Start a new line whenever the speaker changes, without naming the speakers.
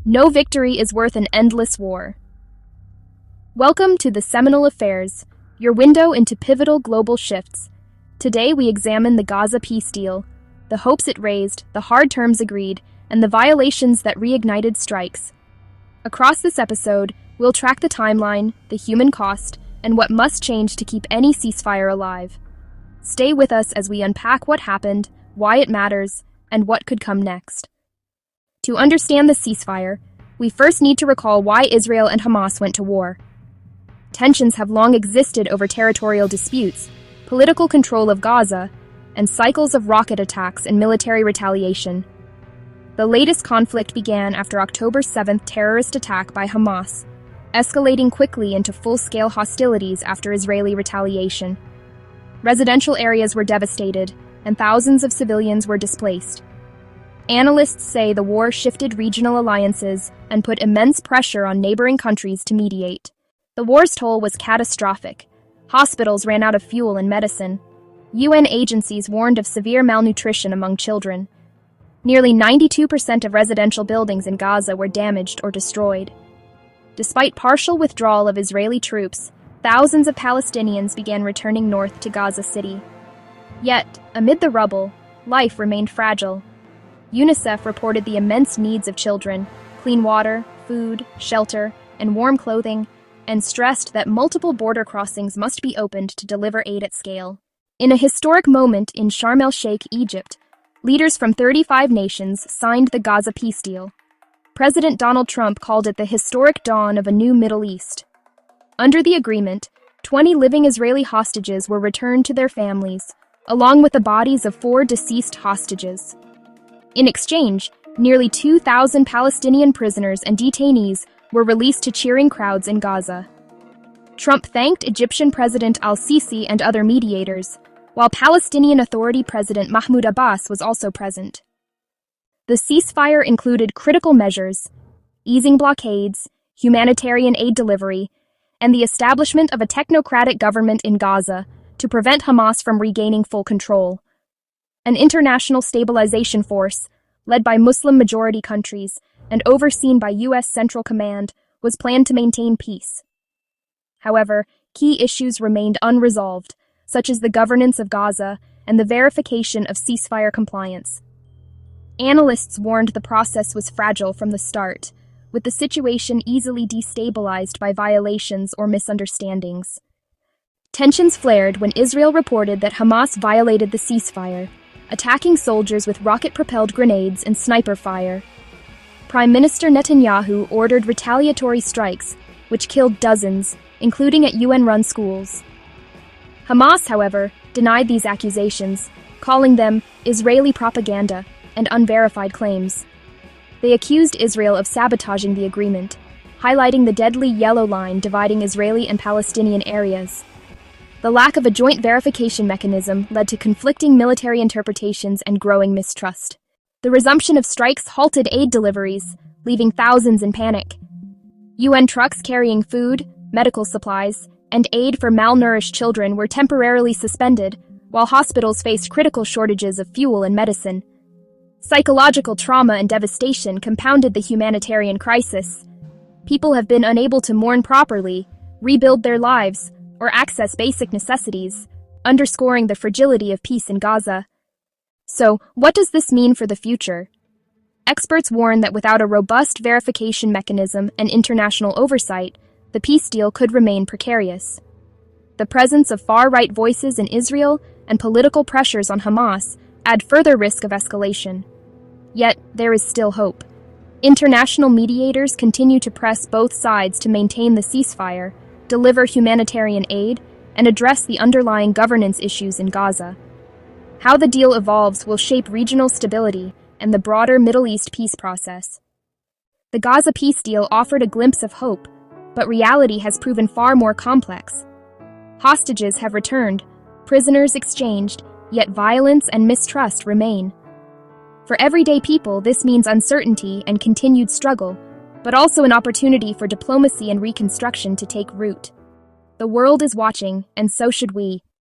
No victory is worth an endless war. Welcome to the Seminal Affairs, your window into pivotal global shifts. Today we examine the Gaza Peace Deal, the hopes it raised, the hard terms agreed, and the violations that reignited strikes. Across this episode, we'll track the timeline, the human cost, and what must change to keep any ceasefire alive. Stay with us as we unpack what happened, why it matters, and what could come next. To understand the ceasefire, we first need to recall why Israel and Hamas went to war. Tensions have long existed over territorial disputes, political control of Gaza, and cycles of rocket attacks and military retaliation. The latest conflict began after October 7th terrorist attack by Hamas, escalating quickly into full-scale hostilities after Israeli retaliation. Residential areas were devastated, and thousands of civilians were displaced. Analysts say the war shifted regional alliances and put immense pressure on neighboring countries to mediate. The war's toll was catastrophic. Hospitals ran out of fuel and medicine. UN agencies warned of severe malnutrition among children. Nearly 92% of residential buildings in Gaza were damaged or destroyed. Despite partial withdrawal of Israeli troops, thousands of Palestinians began returning north to Gaza City. Yet, amid the rubble, life remained fragile. UNICEF reported the immense needs of children: clean water, food, shelter, and warm clothing, and stressed that multiple border crossings must be opened to deliver aid at scale. In a historic moment in Sharm el-Sheikh, Egypt, leaders from 35 nations signed the Gaza Peace Deal. President Donald Trump called it the historic dawn of a new Middle East. Under the agreement, 20 living Israeli hostages were returned to their families, along with the bodies of 4 deceased hostages. In exchange, nearly 2,000 Palestinian prisoners and detainees were released to cheering crowds in Gaza. Trump thanked Egyptian President al-Sisi and other mediators, while Palestinian Authority President Mahmoud Abbas was also present. The ceasefire included critical measures: easing blockades, humanitarian aid delivery, and the establishment of a technocratic government in Gaza to prevent Hamas from regaining full control. An international stabilization force, led by Muslim-majority countries and overseen by U.S. Central Command, was planned to maintain peace. However, key issues remained unresolved, such as the governance of Gaza and the verification of ceasefire compliance. Analysts warned the process was fragile from the start, with the situation easily destabilized by violations or misunderstandings. Tensions flared when Israel reported that Hamas violated the ceasefire, attacking soldiers with rocket-propelled grenades and sniper fire. Prime Minister Netanyahu ordered retaliatory strikes, which killed dozens, including at UN-run schools. Hamas, however, denied these accusations, calling them Israeli propaganda and unverified claims. They accused Israel of sabotaging the agreement, highlighting the deadly yellow line dividing Israeli and Palestinian areas. The lack of a joint verification mechanism led to conflicting military interpretations and growing mistrust. The resumption of strikes halted aid deliveries, leaving thousands in panic. UN trucks carrying food, medical supplies, and aid for malnourished children were temporarily suspended, while hospitals faced critical shortages of fuel and medicine. Psychological trauma and devastation compounded the humanitarian crisis. People have been unable to mourn properly, rebuild their lives, or access basic necessities, underscoring the fragility of peace in Gaza. So, what does this mean for the future? Experts warn that without a robust verification mechanism and international oversight, the peace deal could remain precarious. The presence of far-right voices in Israel and political pressures on Hamas add further risk of escalation. Yet, there is still hope. International mediators continue to press both sides to maintain the ceasefire, deliver humanitarian aid, and address the underlying governance issues in Gaza. How the deal evolves will shape regional stability and the broader Middle East peace process. The Gaza Peace Deal offered a glimpse of hope, but reality has proven far more complex. Hostages have returned, prisoners exchanged, yet violence and mistrust remain. For everyday people, this means uncertainty and continued struggle, but also an opportunity for diplomacy and reconstruction to take root. The world is watching, and so should we.